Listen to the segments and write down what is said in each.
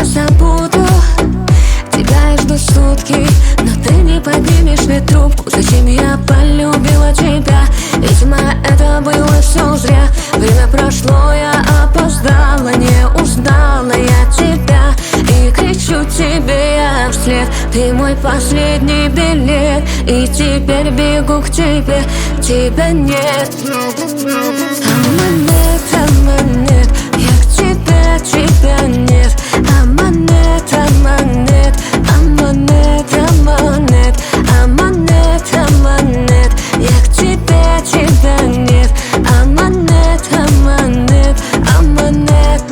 Забуду тебя, я жду сутки, но ты не поднимешь мне трубку. Зачем я полюбила тебя? Видимо, это было все зря. Время прошло, я опоздала, не узнала я тебя. И кричу тебе я вслед: ты мой последний билет. И теперь бегу к тебе, тебя нет. Аманет, аманет, я к тебе, тебя нет. Аманет, аманет, аманет, аманет, аманет, аманет, я к тебе, тебя нет. Аманет, аманет, аманет,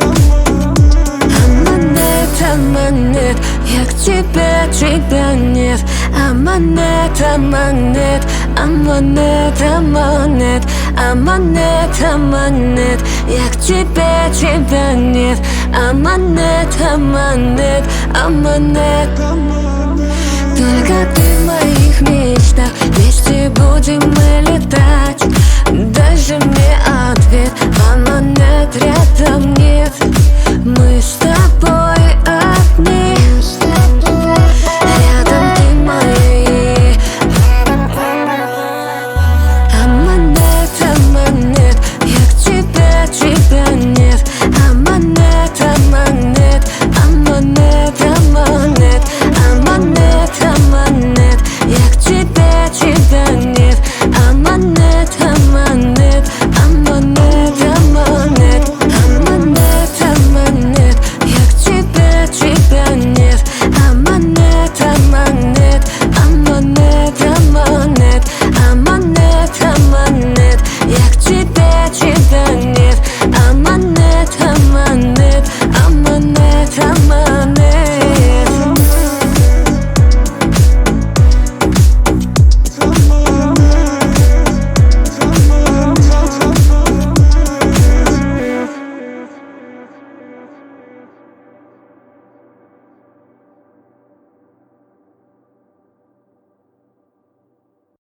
аманет, аманет, я к тебе, тебя нет. Аманет, аманет, аманет, аманет, аманет, аманет, я к тебе, тебя нет. Аманет, аманет, аманет. Только ты в моих мечтах, вместе будем мы летать. Даже мне ответ: аманет рядом нет. Мы с тобой